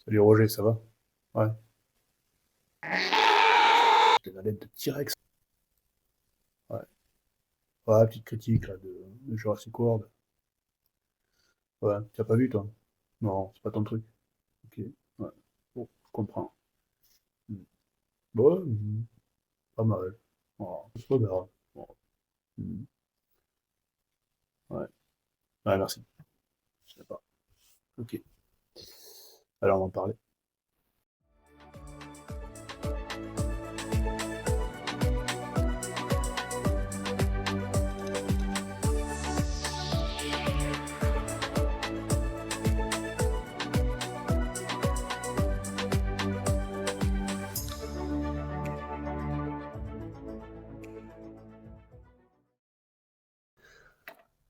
Salut Roger, ça va? Ouais. C'était la lettre de T-Rex. Ouais. Ouais, petite critique là, de Jurassic World. Ouais, tu as pas vu toi? Non, c'est pas ton truc. Ok. Ouais. Bon, je comprends. Hmm. Bon, pas mal. Oh, c'est pas grave. Bon. Hmm. Ouais. Ouais, merci. Je sais pas. Ok. Alors on va en parler.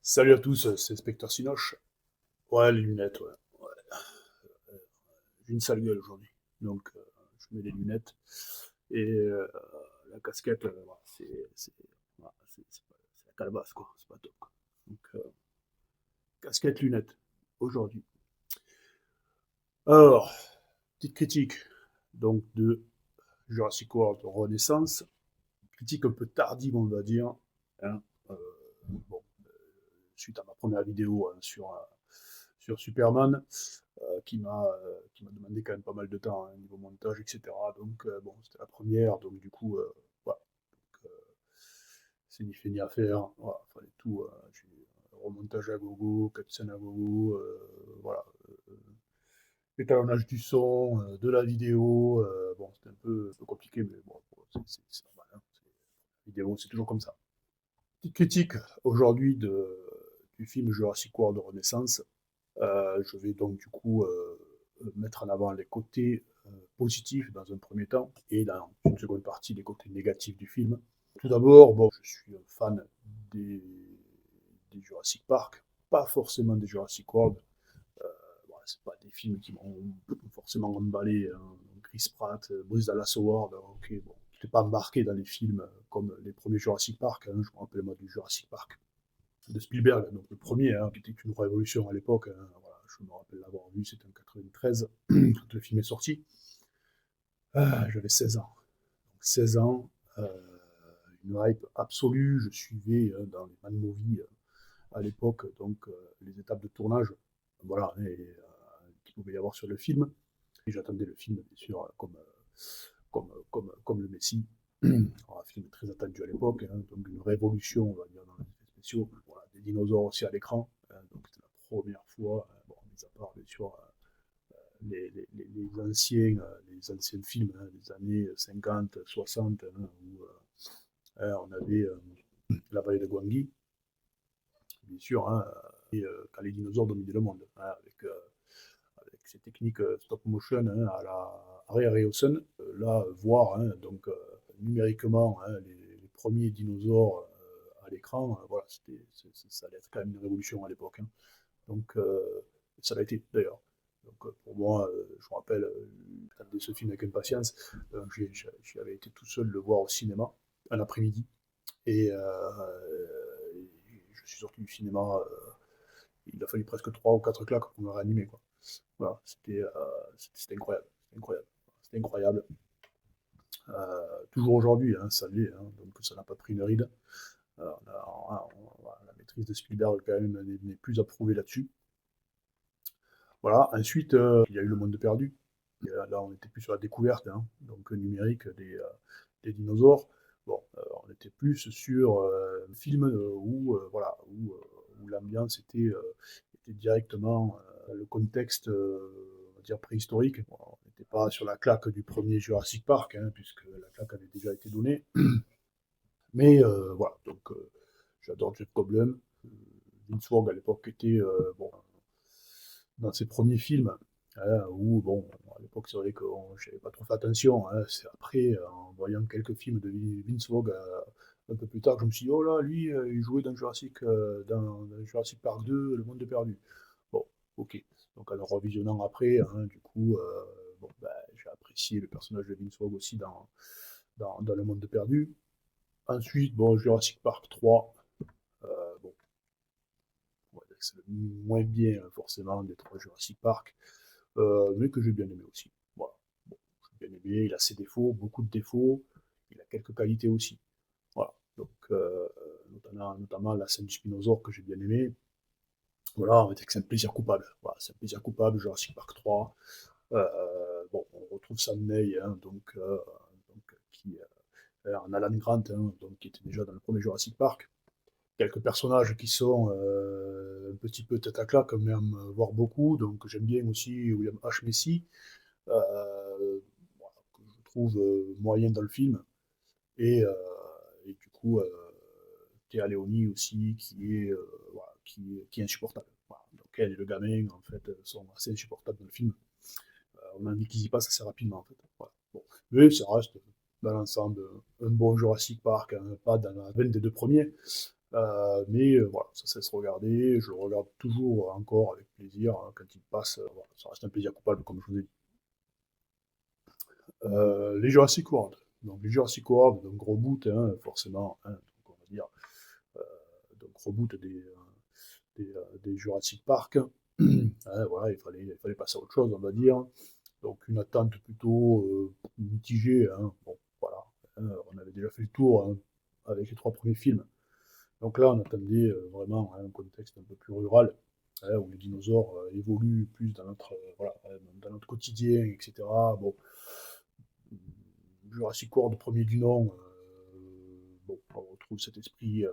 Salut à tous, c'est Spectre Sinoche. Ouais, les lunettes, ouais. Ouais. J'ai une sale gueule aujourd'hui. Donc, je mets les lunettes. Et la casquette, voilà, voilà, c'est la calebasse, quoi. C'est pas top, quoi. Donc, casquette, lunettes, aujourd'hui. Alors, petite critique, donc, de Jurassic World Renaissance. Critique un peu tardive, on va dire. Hein. Euh, bon, suite à ma première vidéo hein, sur Superman, qui m'a demandé quand même pas mal de temps, hein, niveau montage, etc. Donc, bon, c'était la première, donc du coup, voilà. Donc, c'est ni fait ni à faire. Voilà, fallait tout. J'ai remontage à gogo, cutscene à gogo, voilà. Étalonnage du son, de la vidéo. Bon, c'était un peu compliqué, mais bon, c'est normal. Hein, vidéo, c'est toujours comme ça. Petite critique aujourd'hui du film Jurassic World Renaissance. Je vais donc du coup mettre en avant les côtés positifs dans un premier temps et dans une seconde partie les côtés négatifs du film. Tout d'abord, bon, je suis un fan des, des Jurassic Park, pas forcément des Jurassic World. Voilà, c'est pas des films qui m'ont forcément emballé. Hein. Chris Pratt, Bruce Dallas Howard, ok, bon, je n'étais pas embarqué dans les films comme les premiers Jurassic Park. Hein, je me rappelle moi du Jurassic Park de Spielberg, donc le premier, hein, qui était une révolution à l'époque. Hein, voilà, je me rappelle l'avoir vu, c'était en 93, quand le film est sorti. J'avais 16 ans. Donc 16 ans, euh, une hype absolue. Je suivais dans les Mad Movies à l'époque donc les étapes de tournage, voilà, qu'il pouvait y avoir sur le film. Et j'attendais le film, bien sûr, comme le Messie. Alors, un film très attendu à l'époque, hein, donc une révolution, on va dire, dans les effets spéciaux. Voilà, des dinosaures aussi à l'écran, hein, donc c'était la première fois, bon, mis à part, bien sûr, les anciens films hein, des années 50, 60, hein, où on avait la vallée de Guangui, bien sûr, hein, et quand les dinosaures dominaient le monde, hein, avec ces techniques stop motion hein, à la Ray Harryhausen. Là, voir hein, donc, numériquement hein, les premiers dinosaures à l'écran, voilà, ça allait être quand même une révolution à l'époque. Hein. Donc, ça l'a été d'ailleurs. Donc, pour moi, je me rappelle, j'attendais ce film avec impatience. J'avais été tout seul le voir au cinéma, un après-midi. Et je suis sorti du cinéma, il a fallu presque 3 ou 4 claques pour me réanimer. Quoi. Voilà, c'était incroyable. C'était incroyable. C'était incroyable. Toujours aujourd'hui, hein, ça l'est, hein, donc ça n'a pas pris une ride. La maîtrise de Spielberg, quand même, n'est plus approuvée là-dessus. Voilà, ensuite, il y a eu Le Monde perdu. Et là, on était plus sur la découverte, hein, donc numérique des dinosaures. Bon, on était plus sur un film voilà, où l'ambiance était directement le contexte, on va dire, préhistorique. Bon, on n'était pas sur la claque du premier Jurassic Park, hein, puisque la claque avait déjà été donnée. Mais voilà, donc j'adore Jeff Goldblum. Vince Vaughn, à l'époque, était bon, dans ses premiers films, hein, où, bon, à l'époque, c'est vrai que je n'avais pas trop fait attention. Hein, c'est après, en voyant quelques films de Vince Vaughn un peu plus tard, que je me suis dit, oh là, lui, il jouait dans Jurassic Park 2, Le Monde Perdu. Bon, ok. Donc, en le revisionnant après, hein, du coup, bon, bah, j'ai apprécié le personnage de Vince Vaughn aussi dans Le Monde Perdu. Ensuite, bon, Jurassic Park 3, bon, ouais, c'est le moins bien, forcément, des trois Jurassic Park. mais que j'ai bien aimé aussi. Voilà. Bon, j'ai bien aimé, il a ses défauts, beaucoup de défauts, il a quelques qualités aussi. Voilà. Donc, notamment la scène du Spinosaure que j'ai bien aimé. Voilà, on va dire que c'est un plaisir coupable. Voilà, c'est un plaisir coupable, Jurassic Park 3. Bon, on retrouve Sam Neill, hein, qui en Alan Grant, hein, donc, qui était déjà dans le premier Jurassic Park. Quelques personnages qui sont un petit peu tête à claque, même voire beaucoup. Donc j'aime bien aussi William H. Macy, voilà, que je trouve moyen dans le film. Et, euh, et du coup, Théa Leoni aussi, voilà, qui est insupportable. Voilà. Donc elle et le gamin, en fait, sont assez insupportables dans le film. On a envie qu'ils y passent assez rapidement, en fait. Voilà. Bon. Mais ça reste, dans l'ensemble, un bon Jurassic Park, hein, pas dans la veine des deux premiers. Mais voilà, ça cesse de regarder. Je le regarde toujours encore avec plaisir hein, quand il passe. Voilà, ça reste un plaisir coupable, comme je vous ai dit. Les Jurassic World. Donc, les Jurassic World, donc reboot, hein, forcément. Hein, donc, on va dire, euh, donc reboot des Jurassic Park. Hein, voilà, il fallait passer à autre chose, on va dire. Donc, une attente plutôt mitigée. Hein, bon, voilà. Hein, on avait déjà fait le tour hein, avec les trois premiers films. Donc là, on attendait vraiment hein, un contexte un peu plus rural, hein, où les dinosaures évoluent plus dans voilà, dans notre quotidien, etc. Bon, Jurassic World, premier du nom, bon, on retrouve cet esprit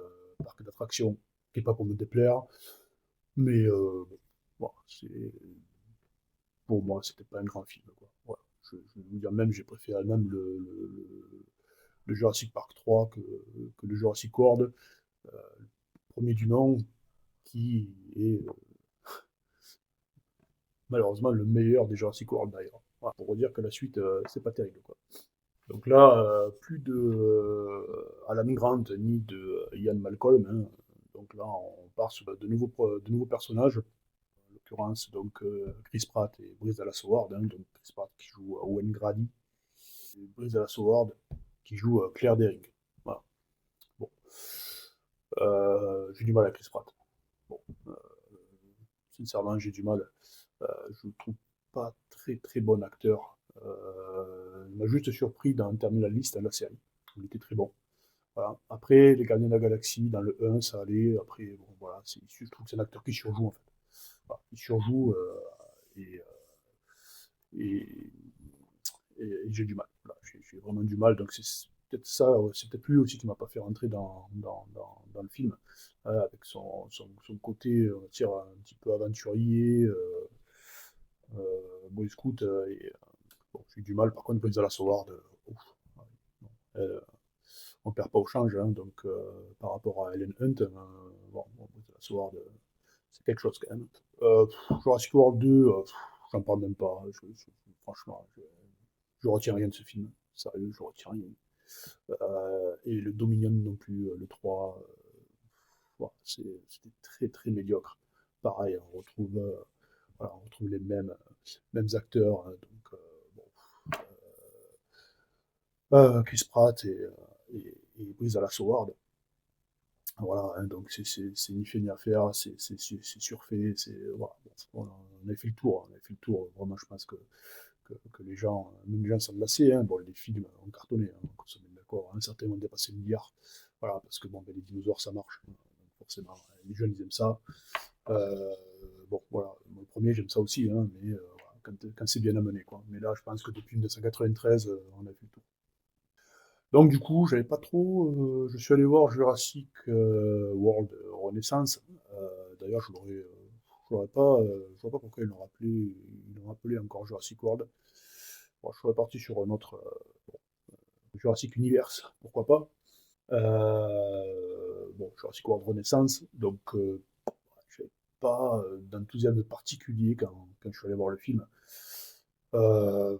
parc d'attraction, qui n'est pas pour me déplaire, mais bon, pour moi, c'était pas un grand film. Quoi. Voilà. Je vais vous dire même, j'ai préféré même le Jurassic Park 3 que le Jurassic World, premier du nom, qui est malheureusement le meilleur des Jurassic World d'ailleurs. Voilà, pour redire que la suite, c'est pas terrible. Quoi. Donc là, plus de Alan Grant ni de Ian Malcolm. Hein. Donc là, on part sur de nouveaux personnages. En l'occurrence, donc Chris Pratt et Bryce Dallas Howard. Hein. Donc Chris Pratt qui joue Owen Grady. Et Bryce Dallas Howard qui joue Claire Deering. Voilà. Bon. J'ai du mal avec Chris Pratt. Bon. Euh, Sincèrement, j'ai du mal. Je le trouve pas très très bon acteur. Il m'a juste surpris dans Terminal List, la série. Il était très bon. Voilà. Après, Les Gardiens de la Galaxie, dans le 1, ça allait. Après, bon, voilà, je trouve que c'est un acteur qui surjoue, en fait. Voilà. Il surjoue et, et, et j'ai du mal. Voilà. J'ai vraiment du mal. Donc, c'est peut-être ça, c'est peut-être lui aussi qui m'a pas fait rentrer dans le film. Avec son côté, on va dire, un petit peu aventurier, Boy Scout. Bon, j'ai du mal, par contre, Bryce Dallas Howard, ouf, ouais, non. On perd pas au change, hein, donc par rapport à Ellen Hunt, bon, Bryce Dallas Howard, c'est quelque chose quand même. Jurassic World 2, j'en parle même pas. Franchement, je retiens rien de ce film. Sérieux, je retiens rien. Et le Dominion non plus, le 3, voilà, c'était très très médiocre. Pareil, voilà, on retrouve les mêmes acteurs, hein, donc bon, Chris Pratt et Bryce Dallas Howard. Voilà, hein, donc c'est ni fait ni à faire, c'est surfait, voilà, bon, on a fait le tour, on a fait le tour. Vraiment, je pense que les gens, même les gens sont lassés. Hein. Bon, les films ont cartonné, hein, on se met d'accord. Hein. Certains ont dépassé le milliard. Voilà, parce que bon, ben, les dinosaures, ça marche. Hein, forcément, les jeunes, ils aiment ça. Euh, bon, voilà, le premier, j'aime ça aussi, hein, mais voilà, quand c'est bien amené, quoi. Mais là, je pense que depuis 1993, on a fait le tour. Donc du coup, j'avais pas trop. Je suis allé voir Jurassic World Renaissance. D'ailleurs, je vois pas pourquoi ils l'ont appelé encore Jurassic World. Bon, je serais parti sur un autre Jurassic Universe, pourquoi pas. Bon, Jurassic World Renaissance, donc j'avais pas d'enthousiasme particulier quand je suis allé voir le film. Euh,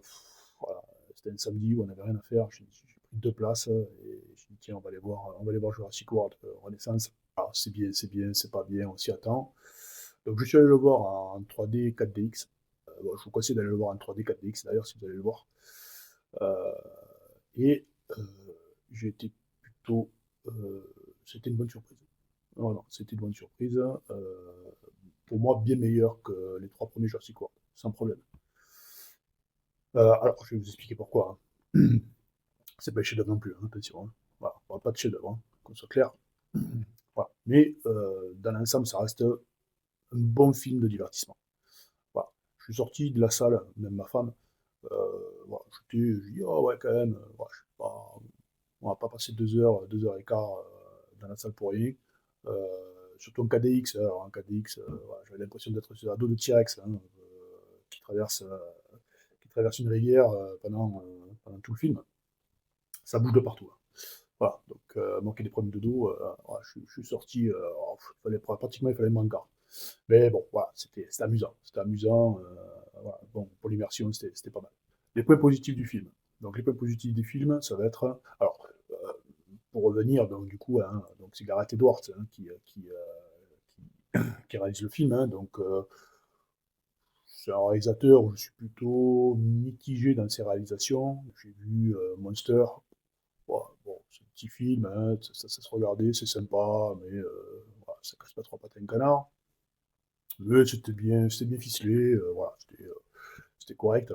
voilà, c'était un samedi où on n'avait rien à faire. J'ai pris deux places et j'ai dit tiens, on va aller voir Jurassic World Renaissance. Alors c'est bien, c'est pas bien, on s'y attend. Donc je suis allé le voir en 3D 4DX. Bon, je vous conseille d'aller le voir en 3D 4DX d'ailleurs si vous allez le voir. Euh, et j'ai été plutôt. C'était une bonne surprise. Voilà, c'était une bonne surprise. Pour moi, bien meilleur que les trois premiers Jurassic World, sans problème. Alors, je vais vous expliquer pourquoi, hein. C'est pas un chef-d'œuvre non plus, hein, attention, hein. Voilà, on parle pas de chef-d'œuvre, hein, qu'on soit clair. Voilà. Mais dans l'ensemble, ça reste un bon film de divertissement. Voilà. Je suis sorti de la salle, même ma femme, voilà, je dis, oh ouais, quand même, voilà, je sais pas, on va pas passer 2 heures et quart dans la salle pour rien. Euh, Surtout en KDX, hein. Alors, en KDX, voilà, j'avais l'impression d'être sur un dos de T-Rex, hein, qui traverse, euh, qui traverse une rivière pendant tout le film. Ça bouge de partout, hein. Voilà, donc moi qui ai des problèmes de dos, voilà, je suis sorti, pratiquement il fallait me garde. Mais bon, voilà, c'était amusant. C'était amusant. Voilà, bon, pour l'immersion, c'était pas mal. Les points positifs du film. Donc les points positifs du film, ça va être. Alors, euh, pour revenir, donc du coup, hein, donc c'est Gareth Edwards, hein, qui réalise le film, hein. Donc c'est un réalisateur où je suis plutôt mitigé dans ses réalisations. J'ai vu Monster. Voilà, bon, c'est un petit film, hein, ça se regardait, c'est sympa, mais voilà, ça casse pas trois pattes à un canard. Mais c'était bien ficelé, voilà, c'était correct.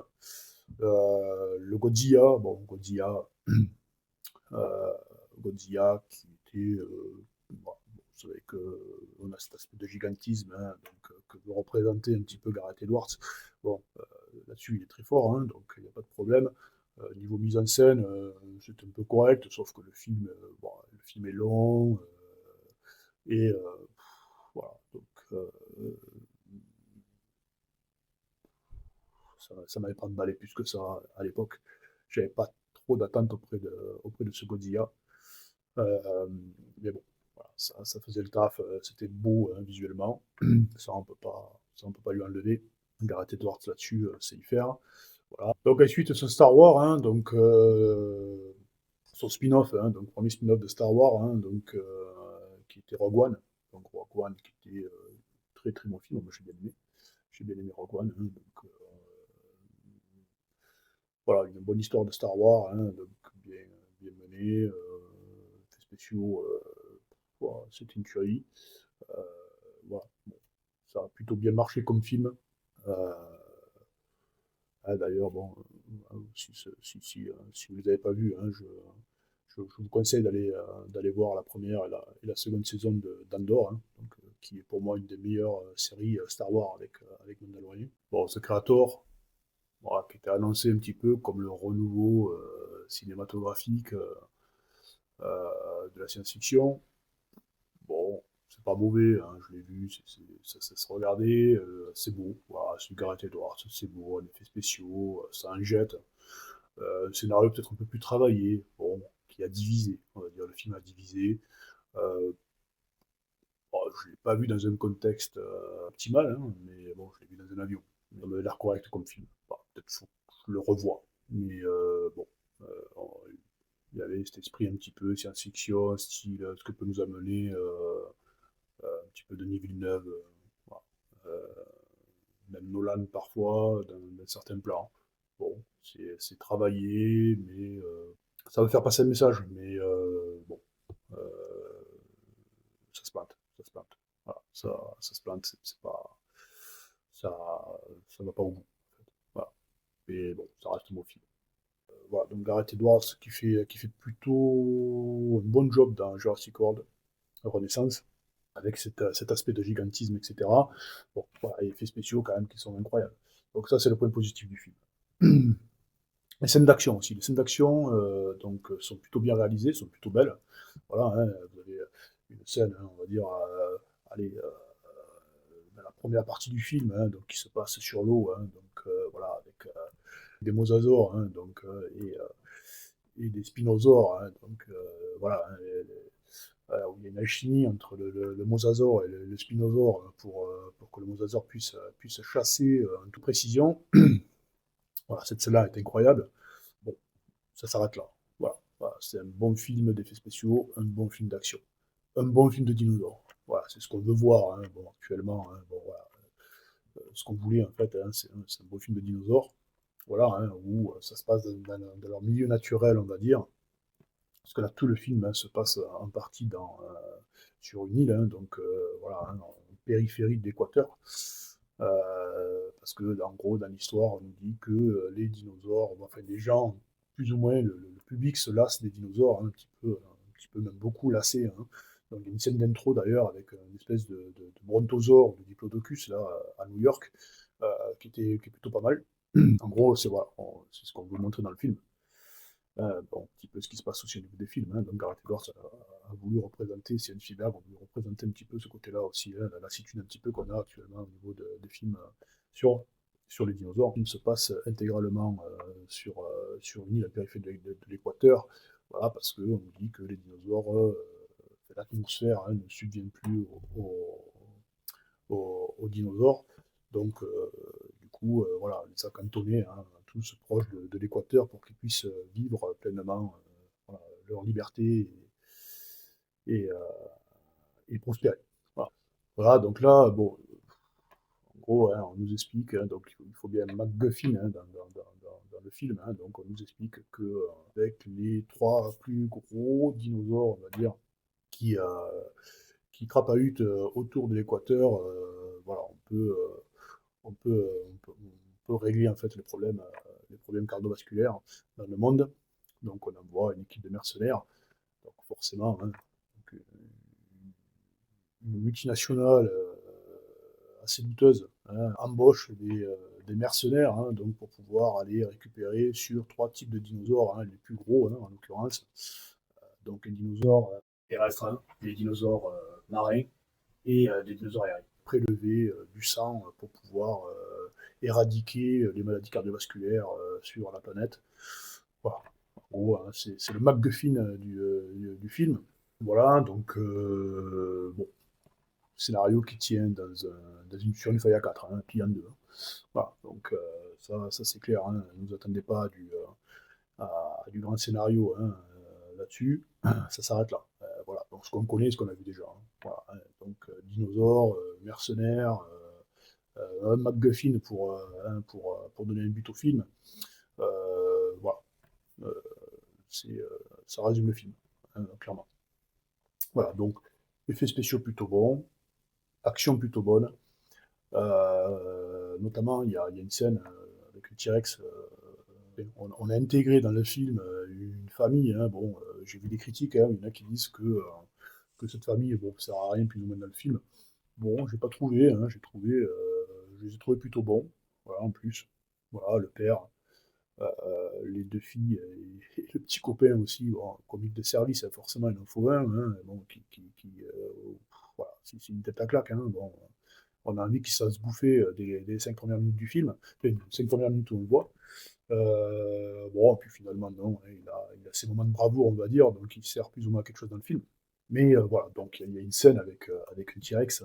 Le Godzilla, bon, euh, Godzilla qui était, bon, vous savez qu'on a cet aspect de gigantisme, hein, donc, que veut représenter un petit peu Gareth Edwards. Bon, là-dessus, il est très fort, hein, donc il n'y a pas de problème. Niveau mise en scène, c'est un peu correct, sauf que bon, le film est long, et voilà. Donc, ça m'avait pas emballé plus que ça à l'époque. J'avais pas trop d'attentes auprès de ce Godzilla. Euh, mais bon, voilà, ça faisait le taf, c'était beau, hein, visuellement. Ça, on peut pas lui enlever. Gareth Edwards là-dessus, c'est y faire. Voilà. Donc ensuite, ce Star Wars, hein, donc son spin-off, hein, donc premier spin-off de Star Wars, hein, donc qui était Rogue One. Donc Rogue One qui était très très bon film, moi j'ai bien aimé. J'ai bien aimé Rogue One, hein, donc voilà, une bonne histoire de Star Wars, hein, donc bien menée, effets spéciaux, voilà, c'était une tuerie. Euh, voilà, bon, ça a plutôt bien marché comme film. Euh, ah, d'ailleurs, bon, si vous ne les avez pas vus, hein, je vous conseille d'aller voir la première et la seconde saison d'Andor, hein, donc, qui est pour moi une des meilleures séries Star Wars avec Mandalorian. Bon, ce Creator, voilà, qui était annoncé un petit peu comme le renouveau cinématographique de la science-fiction. Bon, c'est pas mauvais, hein, je l'ai vu, ça se regardait, c'est beau, voilà, c'est du Gareth Edwards, c'est beau, les effets spéciaux, ça en jette. Scénario peut-être un peu plus travaillé, bon, qui a divisé, on va dire, le film a divisé. Euh, bon, je l'ai pas vu dans un contexte optimal, hein, mais bon, je l'ai vu dans un avion. Ça m'avait l'air correct comme film. Bon, peut-être faut que je le revoie. Mais bon, il y avait cet esprit un petit peu science-fiction, style ce que peut nous amener un petit peu Denis Villeneuve, voilà. Euh, Même Nolan parfois, dans certains plans. Bon, c'est travaillé, mais ça veut faire passer un message, mais bon, euh, ça se plante, ça se plante. Voilà, ça se plante, c'est pas, ça, ça va pas au bout. En fait. Voilà. Mais bon, ça reste un beau film. Voilà, donc Gareth Edwards qui fait plutôt un bon job dans Jurassic World Renaissance, avec cet aspect de gigantisme, etc. Bon, voilà, et effets spéciaux quand même qui sont incroyables. Donc ça, c'est le point positif du film. Les scènes d'action aussi. Les scènes d'action donc, sont plutôt bien réalisées, sont plutôt belles. Voilà, hein, vous avez une scène, hein, on va dire, allez, dans la première partie du film, hein, donc, qui se passe sur l'eau, hein, donc voilà, avec des mosasaures, hein, donc, et des spinosaures, hein, donc voilà, hein, où il y a une alchimie entre le mosasaure et le spinosaure pour que le mosasaure puisse chasser en toute précision. Voilà, cette scène-là est incroyable. Bon, ça s'arrête là. Voilà, voilà, c'est un bon film d'effets spéciaux, un bon film d'action, un bon film de dinosaures. Voilà, c'est ce qu'on veut voir, hein, bon, actuellement. Hein, bon, voilà, ce qu'on voulait en fait, hein, c'est un beau film de dinosaures. Voilà, hein, où ça se passe dans leur milieu naturel, on va dire. Parce que là, tout le film, hein, se passe en partie sur une île, hein, donc voilà, hein, en périphérie de l'Équateur. Parce que, en gros, dans l'histoire, on nous dit que les dinosaures, bon, enfin les gens, plus ou moins, le public se lasse des dinosaures, hein, un petit peu même beaucoup lassé, hein. Donc il y a une scène d'intro d'ailleurs avec une espèce de brontosaure, de diplodocus, là, à New York, qui est plutôt pas mal. En gros, c'est voilà, c'est ce qu'on veut montrer dans le film. Bon, un petit peu ce qui se passe aussi au niveau des films, hein. Donc Gareth Edwards a voulu représenter, c'est un Spielberg, a voulu représenter un petit peu ce côté-là aussi, hein, la lassitude un petit peu qu'on a actuellement au niveau des films sur, sur les dinosaures. Le film se passe intégralement sur une île à périphérie de l'Équateur, voilà, parce qu'on nous dit que les dinosaures, l'atmosphère, hein, ne subvient plus aux dinosaures. Donc, du coup, voilà, on les a cantonnés, hein, tous proches de l'équateur pour qu'ils puissent vivre pleinement voilà, leur liberté et, euh, et prospérer. Voilà. Voilà, donc là, bon, en gros, hein, on nous explique, hein, donc il faut bien un MacGuffin hein, dans le film, hein, donc on nous explique que avec les trois plus gros dinosaures, on va dire, qui, euh, qui crapahutent autour de l'équateur, voilà, on peut régler en fait les problèmes cardiovasculaires dans le monde. Donc on envoie une équipe de mercenaires. Donc forcément, hein, donc, une multinationale assez douteuse hein, embauche des mercenaires hein, donc pour pouvoir aller récupérer sur trois types de dinosaures, hein, les plus gros en l'occurrence. Donc les dinosaures terrestres, hein, les dinosaures marins et des dinosaures aériens. Prélever du sang pour pouvoir éradiquer les maladies cardiovasculaires sur la planète. Voilà. En gros, hein, c'est le MacGuffin du film. Voilà, donc bon, scénario qui tient sur une feuille à 4, hein, plié en deux. Hein. Voilà, donc ça c'est clair, hein, ne vous attendez pas à du grand scénario hein, là-dessus, ça s'arrête là. Voilà, donc ce qu'on connaît, ce qu'on a vu déjà. Hein. Voilà, hein. Donc dinosaures, mercenaires, un MacGuffin pour donner un but au film. Voilà, euh, ça résume le film, hein, clairement. Voilà, donc effets spéciaux plutôt bons, action plutôt bonne. Notamment, il y a une scène avec le T-Rex. On a intégré dans le film une famille. Hein, bon, j'ai vu des critiques. Hein, il y en a qui disent que cette famille, bon, ça sert à rien plus ou moins dans le film. Bon, j'ai pas trouvé. Hein, je les ai trouvés plutôt bons. Voilà, en plus. Voilà, le père, les deux filles et le petit copain aussi. Bon, comique de service, hein, forcément, il en faut un. Hein, bon, voilà, c'est une tête à claque. Hein, bon, on a envie qu'il se fasse bouffer des 5 premières minutes du film, enfin, 5 premières minutes où on le voit. Bon, puis finalement, non, hein, il a ses moments de bravoure, on va dire, donc il sert plus ou moins à quelque chose dans le film. Mais voilà, donc il y a une scène avec un T-Rex,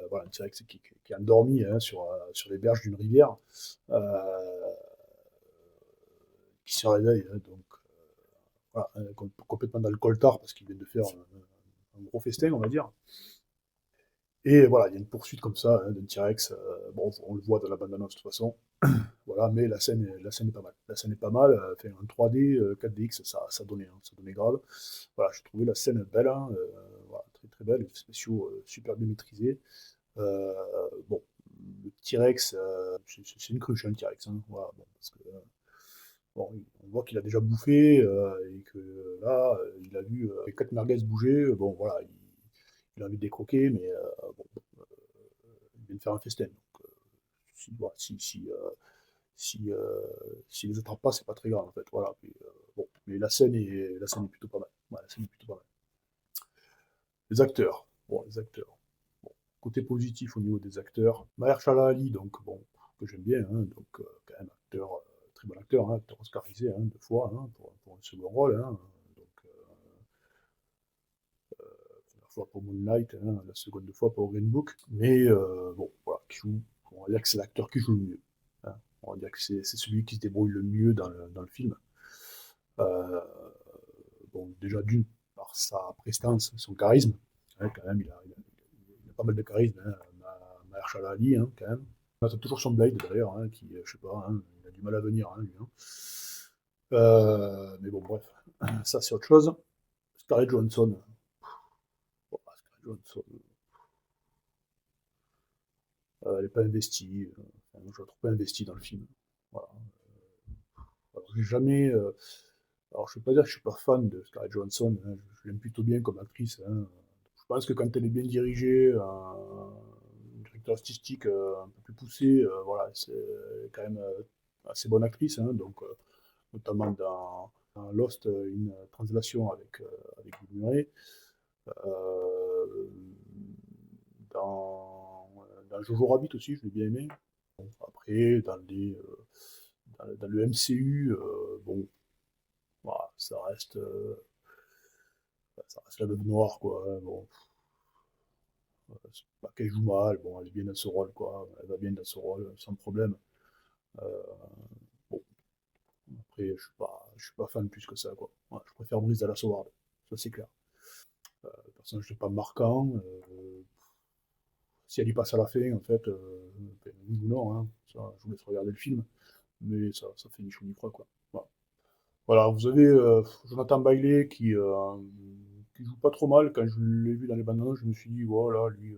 voilà, un T-Rex qui est endormi hein, sur les berges d'une rivière, euh, qui se réveille, hein, donc voilà, hein, complètement dans le coltard parce qu'il vient de faire un gros festin, on va dire. Et voilà, il y a une poursuite comme ça hein, d'un T-Rex. Bon, on le voit dans la bande-annonce de toute façon. Voilà, mais la scène est pas mal. La scène est pas mal. Fait en 3D, 4DX, ça donnait grave. Voilà, j'ai trouvé la scène belle, hein, voilà, très très belle, les effets spéciaux super bien maîtrisés. Euh, bon, le T-Rex, c'est une cruche, hein, le T-Rex. Hein, voilà, bon, parce que bon, on voit qu'il a déjà bouffé et que là, il a vu les 4 merguez bouger. Bon, voilà, il a envie de les croquer, mais bon, il vient de faire un festin. Donc, voilà, si les attrape pas, c'est pas très grave en fait. Voilà. Bon, mais la scène est plutôt pas mal. Ouais, la scène est plutôt pas mal. Les acteurs. Bon, les acteurs. Bon, côté positif au niveau des acteurs. Mahershala Ali, donc bon, que j'aime bien, hein, donc quand même acteur, très bon acteur, hein, acteur oscarisé hein, 2 fois hein, pour un second rôle. Hein, donc la première fois pour Moonlight, hein, la seconde fois pour Green Book. Mais bon, voilà, on va dire que c'est l'acteur qui joue le mieux. Hein. On va dire que c'est celui qui se débrouille le mieux dans le film. Euh, bon, déjà d'une, par sa prestance, son charisme. Hein, quand même, il a pas mal de charisme, hein, Mahershala Ali, hein, quand même. On attend toujours son Blade, d'ailleurs, hein, qui, je sais pas, hein, il a du mal à venir, hein, lui. Hein. Mais bon, bref, ça c'est autre chose. Scarlett Johansson. Oh, Scarlett Johansson. Elle n'est pas investie, enfin, je la trouve pas investie dans le film. Voilà. Alors, j'ai jamais, alors je ne vais pas dire que je suis pas fan de Scarlett Johansson, hein, je l'aime plutôt bien comme actrice, hein. Je pense que quand elle est bien dirigée, un directeur artistique un peu plus poussé, voilà, c'est quand même assez bonne actrice, hein, donc notamment dans Lost, une translation avec Bill Murray. Euh, dans Jojo Rabbit aussi, je l'ai bien aimé. Bon, après, dans le MCU, bon, voilà, ça reste la Veuve Noire, quoi, hein. Bon, c'est pas qu'elle joue mal, bon, elle est bien dans ce rôle, quoi. Elle va bien dans ce rôle, sans problème. Euh, bon, après, je suis pas fan plus que ça, quoi. Ouais, je préfère Brise Dallas Howard, ça c'est clair. Le personnage n'est pas marquant. Si elle y passe à la fin, en fait, ben, oui ou non, hein, ça, je vous laisse regarder le film, mais ça fait ni chaud ni froid, quoi. Voilà. Voilà, vous avez Jonathan Bailey qui joue pas trop mal. Quand je l'ai vu dans les bandes annonces, je me suis dit, voilà, lui,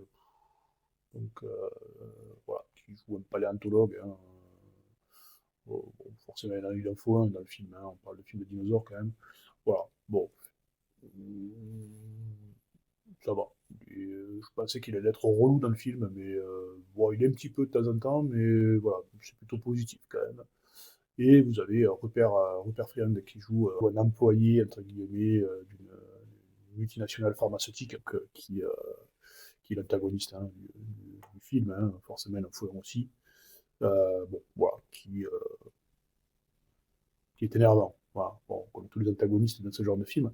donc, voilà, qui joue un paléontologue, hein. Bon, bon, forcément, il en faut un dans le film, hein, on parle de film de dinosaures quand même. Voilà, bon, ça va. Je pensais qu'il allait être relou dans le film, mais bon, il est un petit peu de temps en temps, mais voilà, c'est plutôt positif quand même. Et vous avez Rupert Friend qui joue un employé, entre guillemets, d'une multinationale pharmaceutique qui est l'antagoniste, hein, du film, hein, forcément, il en faut un aussi. Bon, voilà, qui est énervant. Voilà. Bon, comme tous les antagonistes dans ce genre de film,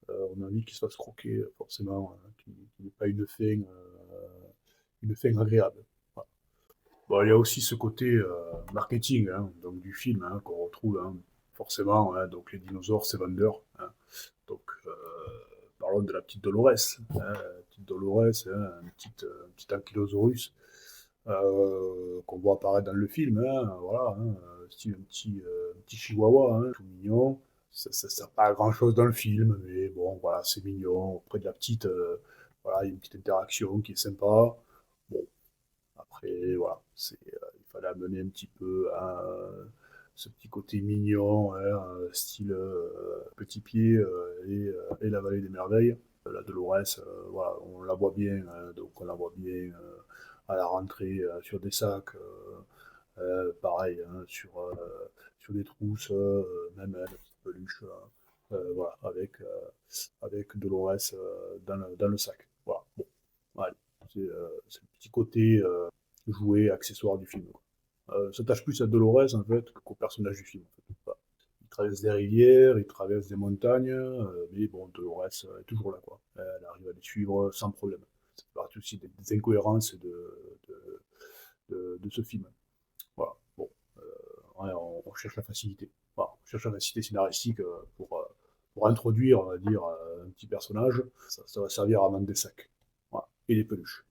on a envie qu'il se fasse croquer, forcément, qu'il n'ait pas une fin agréable. Voilà. Bon, il y a aussi ce côté marketing, hein, donc du film, hein, qu'on retrouve, hein, forcément, hein, donc les dinosaures, c'est vendeur, hein. Donc, parlons de la petite Dolores, hein, la petite Dolores, hein, un petit ankylosaurus qu'on voit apparaître dans le film, hein, voilà, hein, style un petit chihuahua, hein, tout mignon. Ça sert pas à grand chose dans le film, mais bon, voilà, c'est mignon. Auprès de la petite, voilà, il y a une petite interaction qui est sympa. Bon, après, voilà, il fallait amener un petit peu hein, ce petit côté mignon, hein, style Petit Pied et la Vallée des Merveilles. La Dolores, voilà, on la voit bien, hein, donc on la voit bien à la rentrée sur des sacs, pareil, hein, sur des trousses, même la petite peluche, voilà, avec Dolores dans le sac. Voilà, bon, allez, c'est le petit côté jouet, accessoire du film, quoi. S'attache plus à Dolores en fait qu'au personnage du film. En fait. Voilà. Il traverse des rivières, il traverse des montagnes, mais bon, Dolores est toujours là, quoi. Elle arrive à les suivre sans problème. Ça fait partie aussi des incohérences de, de ce film. Voilà. Bon, ouais, on cherche la facilité. Voilà. On cherche la facilité scénaristique pour introduire, on va dire, un petit personnage. Ça va servir à vendre des sacs. Voilà. Et des peluches.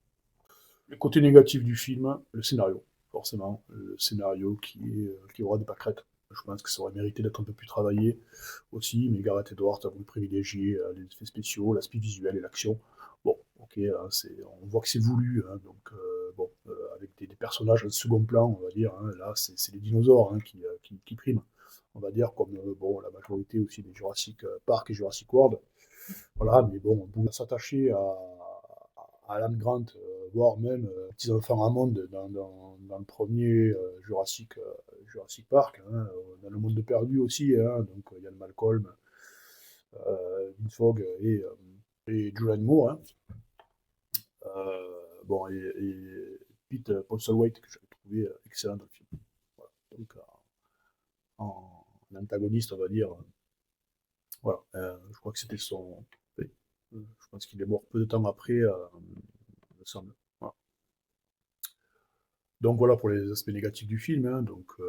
Le côté négatif du film, le scénario, forcément. Le scénario qui aura des pâquerettes. Je pense que ça aurait mérité d'être un peu plus travaillé aussi, mais Gareth Edwards a voulu privilégier les effets spéciaux, l'aspect visuel et l'action. Bon, ok, hein, on voit que c'est voulu, hein, donc bon, avec des personnages en second plan, on va dire, hein, là c'est les dinosaures hein, qui priment, on va dire, comme bon, la majorité aussi des Jurassic Park et Jurassic World. Voilà, mais bon, on pouvait s'attacher à Alan Grant, voire même petits enfants Hammond dans le premier Jurassic Park, hein, dans le monde perdu aussi, hein, donc Ian Malcolm, Vince Vaughn et Julianne Moore, hein, bon, et Pete Postlethwaite que j'avais trouvé excellent dans le film. Voilà. Donc en antagoniste, on va dire, voilà, je crois que c'était son. Oui, je pense qu'il est mort peu de temps après, il me semble. Voilà. Donc voilà pour les aspects négatifs du film, hein. Donc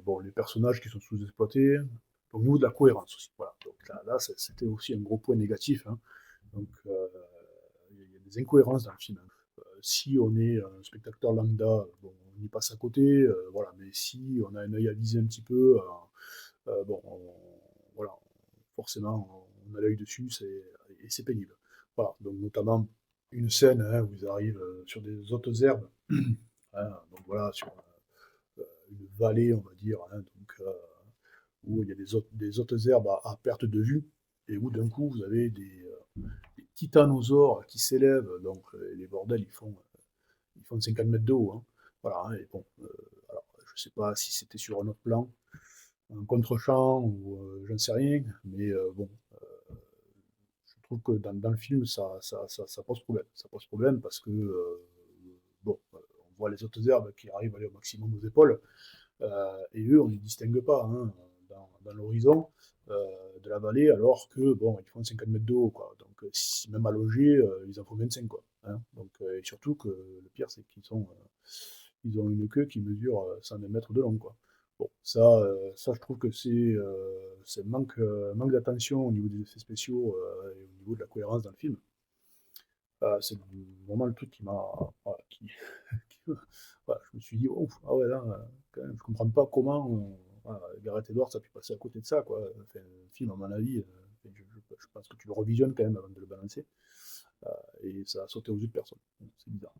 bon, les personnages qui sont sous-exploités. Donc, au niveau de la cohérence aussi. Voilà. Donc là c'était aussi un gros point négatif, hein. Donc il y a des incohérences dans le film, hein. Si on est un spectateur lambda, bon, on y passe à côté, voilà. Mais si on a un œil avisé un petit peu, bon, voilà, forcément, on a l'œil dessus, et c'est pénible. Voilà, donc notamment une scène, hein, où ils arrivent sur des hautes herbes, hein, donc voilà, sur une vallée, on va dire, hein, donc, où il y a des hautes herbes à perte de vue, et où d'un coup vous avez des titanosaures qui s'élèvent, donc les bordels ils font 50 mètres de haut, hein. Voilà, hein, et bon, alors je sais pas si c'était sur un autre plan, un contre-champ ou j'en sais rien, mais bon, je trouve que dans le film, ça pose problème. Ça pose problème parce que, bon, on voit les autres herbes qui arrivent à aller au maximum aux épaules, et eux, on ne les distingue pas, hein, dans l'horizon de la vallée, alors que, bon, ils font 50 mètres de haut, quoi. Donc, si, même allongés, ils en font 25, quoi. Hein. Donc, et surtout que le pire, c'est ils ont une queue qui mesure 120 mètres de long, quoi. Bon, ça je trouve que c'est manque d'attention au niveau des effets spéciaux et au niveau de la cohérence dans le film. C'est vraiment le truc qui m'a. Voilà, voilà, je me suis dit, oh, ah ouais, là, quand même, je comprends pas comment voilà, Gareth Edwards a pu passer à côté de ça, quoi. Enfin, le film, à mon avis, je pense que tu le revisionnes quand même avant de le balancer, euh, et ça a sauté aux yeux de personne. C'est bizarre.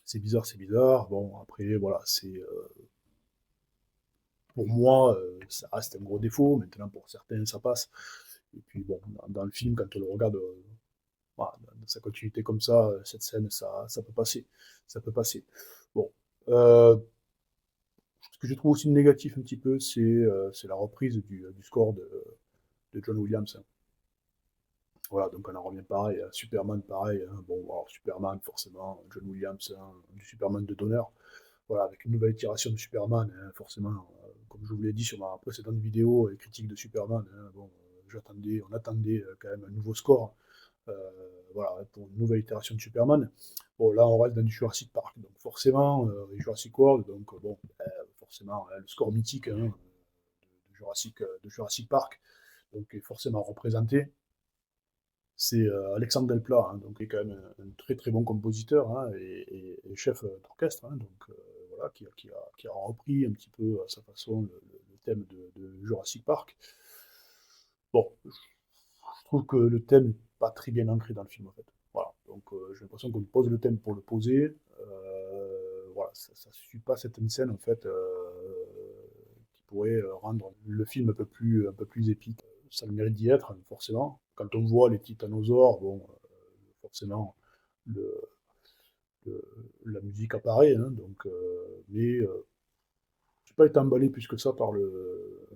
C'est bizarre, c'est bizarre. Bon, après, voilà, pour moi, ça reste un gros défaut. Maintenant, pour certains, ça passe. Et puis, bon, dans le film, quand on le regarde voilà, dans sa continuité comme ça, cette scène, ça peut passer. Ça peut passer. Bon. Ce que je trouve aussi négatif un petit peu, c'est la reprise du score de John Williams, hein. Voilà, donc on en revient pareil, à Superman pareil, hein. Bon, alors Superman, forcément, John Williams, hein, du Superman de Donner. Voilà, avec une nouvelle itération de Superman, hein, forcément, comme je vous l'ai dit sur ma précédente vidéo et critique de Superman, hein, bon, on attendait quand même un nouveau score, euh, voilà, pour une nouvelle itération de Superman. Bon, là, on reste dans du Jurassic Park, donc forcément, Jurassic World, donc bon, forcément, le score mythique, hein, de Jurassic Park, donc est forcément représenté. C'est Alexandre Delplat, hein, donc qui est quand même un très très bon compositeur, hein, et chef d'orchestre, hein, donc voilà, qui a repris un petit peu à sa façon le thème de Jurassic Park. Bon, je trouve que le thème n'est pas très bien ancré dans le film en fait. Voilà, donc j'ai l'impression qu'on pose le thème pour le poser. Voilà, ça suit pas certaines scènes en fait qui pourraient rendre le film un peu plus épique. Ça le mérite d'y être, forcément. Quand on voit les titanosaures, bon, forcément, le, la musique apparaît, hein, donc, mais j'ai pas été emballé plus que ça par le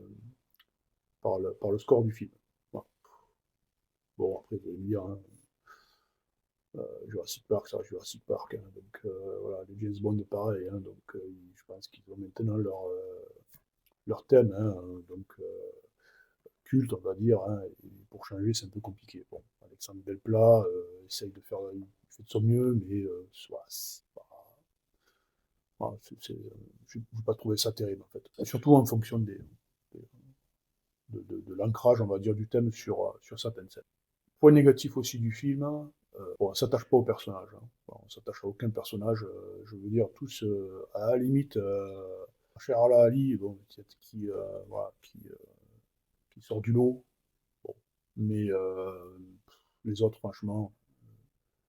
score du film. Voilà. Bon, après, vous allez me dire, hein, Jurassic Park, ça reste Jurassic Park, hein, donc voilà, les James Bond, pareil, hein, donc je pense qu'ils ont maintenant leur thème, hein, donc culte, on va dire, hein, et pour changer, c'est un peu compliqué. Bon, Alexandre Delplat essaye de faire, il fait de son mieux, mais c'est pas, voilà, je n'ai pas trouvé ça terrible, en fait. Et surtout en fonction de l'ancrage, on va dire, du thème sur certaines scènes. Point négatif aussi du film, bon, on ne s'attache pas au personnage, hein. Bon, on ne s'attache à aucun personnage, je veux dire, tous, à la limite, Sherala Ali, bon, voilà, qui sort du lot, bon. Mais les autres, franchement,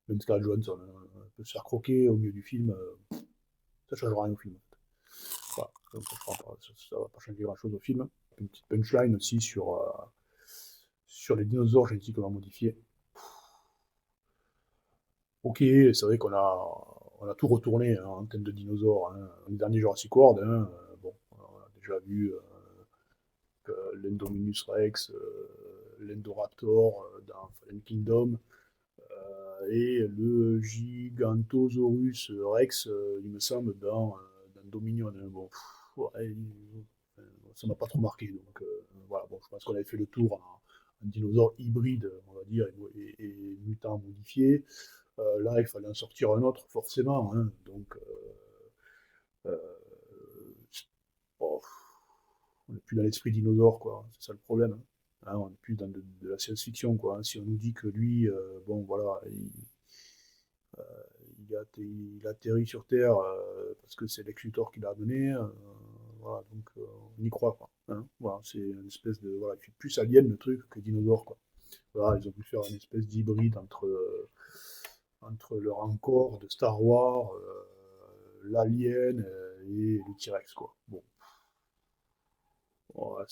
même Scarlett Johansson, hein, peut se faire croquer au milieu du film, ça ne changera rien au film. Voilà, donc ça va pas changer grand-chose au film. Une petite punchline aussi sur les dinosaures génétiquement modifiés. Ok, c'est vrai on a tout retourné, hein, en termes de dinosaures, hein. Les derniers Jurassic World, hein, bon, on a déjà vu l'Indominus Rex, l'Indoraptor dans Fallen Kingdom, et le Gigantosaurus Rex, il me semble, dans Dominion, hein. Bon, ouais, ça m'a pas trop marqué. Donc voilà, bon, je pense qu'on avait fait le tour en dinosaure hybride, on va dire, et mutant modifié. Là, il fallait en sortir un autre, forcément, hein. Donc, euh, bon, on n'est plus dans l'esprit dinosaure, quoi. C'est ça le problème, hein. Hein, on n'est plus dans de la science-fiction, quoi, hein. Si on nous dit que lui, bon, voilà, il atterrit sur Terre parce que c'est Lex Luthor qui l'a amené, voilà, donc on y croit, quoi, hein. Voilà, c'est une espèce de, voilà, il fait plus alien le truc que dinosaure, quoi. Voilà, ils ont pu faire une espèce d'hybride entre le Rancor de Star Wars, l'Alien et le T-Rex, quoi. Bon, ouais,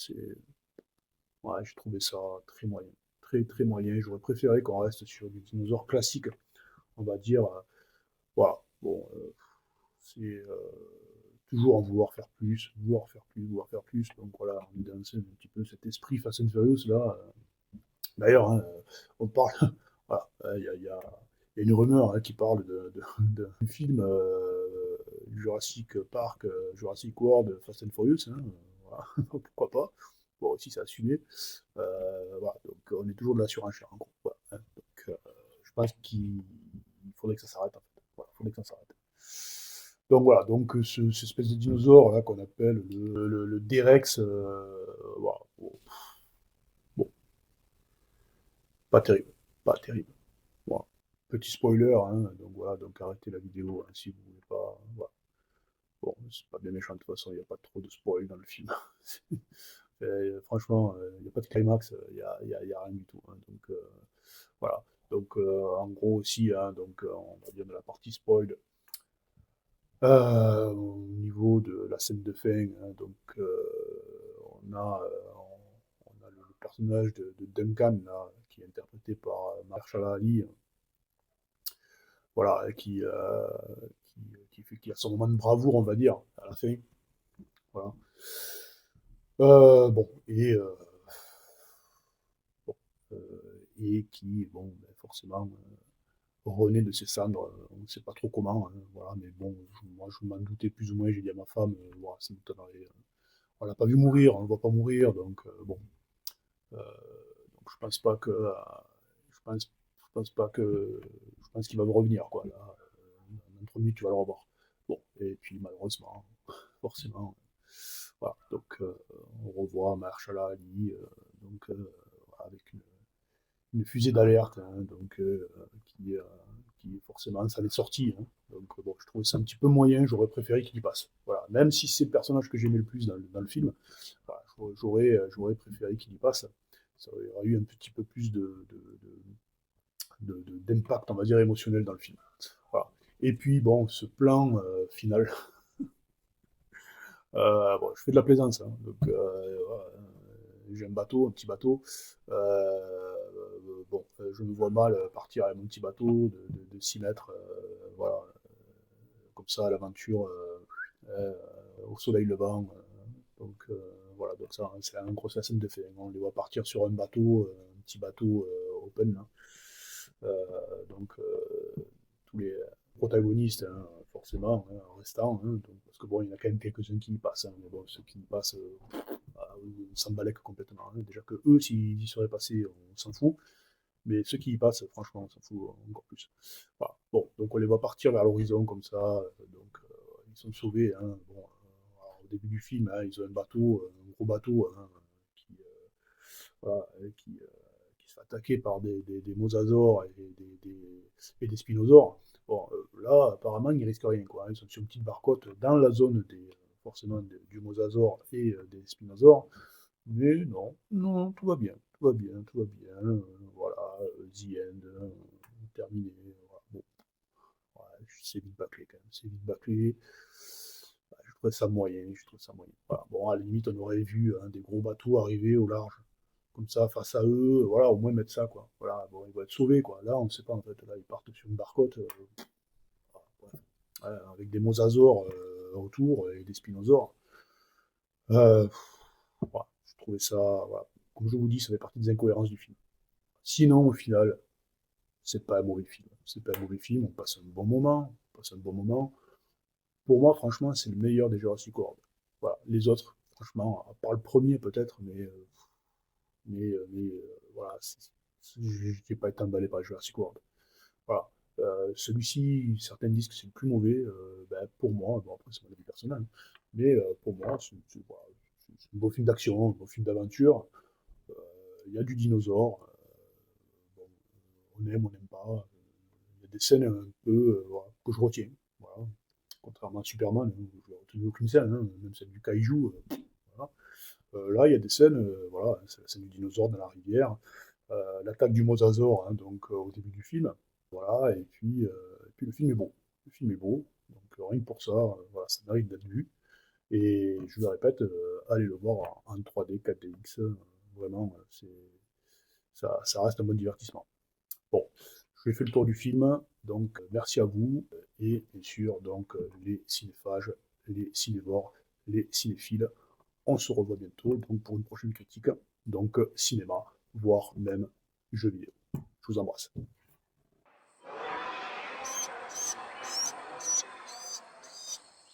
ouais, j'ai trouvé ça très moyen. Très, très moyen. J'aurais préféré qu'on reste sur du dinosaure classique, on va dire. Voilà. Bon, c'est toujours en vouloir faire plus, vouloir faire plus, vouloir faire plus. Donc voilà, on est dans un petit peu cet esprit Fast and Furious là. D'ailleurs, hein, on parle, voilà, il y a une rumeur hein, qui parle d'un film Jurassic Park, Jurassic World, Fast and Furious. Hein, voilà, pourquoi pas. Bon, aussi c'est assumé. Voilà, donc on est toujours de la surenchère en gros. Voilà, hein, donc je pense qu'il faudrait que ça s'arrête en fait. Voilà, il faudrait que ça s'arrête. Donc voilà, donc cette espèce de dinosaure là qu'on appelle le D-Rex, voilà, bon, bon, pas terrible, pas terrible. Voilà. Petit spoiler, hein, donc voilà, donc arrêtez la vidéo hein, si vous voulez pas. Voilà. Bon, c'est pas bien méchant de toute façon, il n'y a pas trop de spoil dans le film. Franchement, il n'y a pas de climax, il y a rien du tout. Hein, donc voilà. Donc en gros aussi, hein, donc on va dire de la partie spoil. Au niveau de la scène de fin, hein, donc on a le personnage de Duncan là, qui est interprété par Mahershala Ali, voilà, qui a son moment de bravoure, on va dire, à la fin. Voilà. Bon, bon, et qui, bon, ben, forcément, renaît de ses cendres, on ne sait pas trop comment, hein, voilà, mais bon, moi je m'en doutais plus ou moins, j'ai dit à ma femme, voilà, ça m'étonnerait. On l'a pas vu mourir, on le voit pas mourir, donc bon, euh, donc je pense pas que, je pense qu'il va revenir, quoi, là, dans 30 minutes, tu vas le revoir. Bon, et puis malheureusement, forcément, voilà, donc on revoit Mahershala Ali, donc avec une fusée d'alerte, hein, donc qui forcément ça l'est sorti. Hein. Donc bon, je trouvais ça un petit peu moyen, j'aurais préféré qu'il y passe. Voilà, même si c'est le personnage que j'aimais le plus dans le film, voilà, j'aurais préféré qu'il y passe. Ça aurait eu un petit peu plus d'impact, on va dire, émotionnel dans le film. Voilà. Et puis bon, ce plan final, bon, je fais de la plaisance, hein, donc j'ai un bateau, un petit bateau. Bon, je me vois mal partir avec mon petit bateau de 6 mètres, voilà, comme ça à l'aventure, euh, au soleil levant. Donc voilà, donc ça, c'est un gros scène de fait. On les voit partir sur un petit bateau open. Là. Donc tous les protagonistes, hein, forcément, hein, en restant, hein, donc, parce que bon, il y en a quand même quelques-uns qui y passent, hein, mais bon, ceux qui y passent, bah, on s'en balèque complètement. Hein. Déjà que eux, s'ils y seraient passés, on s'en fout. Mais ceux qui y passent, franchement, on s'en fout encore plus. Voilà. Bon, donc on les voit partir vers l'horizon comme ça. Donc ils sont sauvés. Hein. Bon, alors, au début du film, hein, ils ont un gros bateau, hein, qui, voilà, qui se fait attaquer par des mosasaures et des spinosaures. Bon, là, apparemment, ils risquent rien. Quoi. Ils sont sur une petite barcotte dans la zone forcément du mosasaure et des spinosaures. Mais non, non, tout va bien, tout va bien, tout va bien. Voilà, The End, terminé. Voilà. Bon, ouais, c'est vite bâclé quand même, c'est vite bâclé. Ouais, je trouve ça moyen, je trouve ça moyen. Voilà. Bon, à la limite, on aurait vu hein, des gros bateaux arriver au large, comme ça, face à eux. Voilà, au moins mettre ça, quoi. Voilà, bon, ils vont être sauvés, quoi. Là, on ne sait pas, en fait. Là, ils partent sur une barcotte, voilà, ouais, avec des mosasaures autour et des spinosaures. Euh, voilà, je trouvais ça, voilà. Comme je vous dis, ça fait partie des incohérences du film. Sinon, au final, c'est pas un mauvais film. C'est pas un mauvais film, on passe un bon moment. On passe un bon moment. Pour moi, franchement, c'est le meilleur des Jurassic World. Voilà. Les autres, franchement, à part le premier peut-être, voilà, j'ai pas été emballé par Jurassic World. Voilà. Celui-ci, certains disent que c'est le plus mauvais. Ben, pour moi, bon après c'est mon avis personnel, hein, mais pour moi, voilà, c'est un beau film d'action, un beau film d'aventure. Euh, Il y a du dinosaure. Bon, on aime, on n'aime pas. Il y a des scènes un peu voilà, que je retiens. Voilà. Contrairement à Superman, hein, où je n'ai retenu aucune scène, hein, même celle du kaiju. Voilà. Là, il y a des scènes, voilà, c'est la scène du dinosaure dans la rivière, l'attaque du mosasaure, hein, donc au début du film. Voilà, et puis le film est beau. Le film est beau, donc rien que pour ça, voilà, ça mérite d'être vu. Et je le répète, allez le voir en 3D, 4DX, vraiment, ça reste un bon divertissement. Bon, j'ai fait le tour du film, donc merci à vous, et bien sûr, donc les cinéphages, les cinévores, les cinéphiles, on se revoit bientôt donc pour une prochaine critique, donc cinéma, voire même jeux vidéo. Je vous embrasse.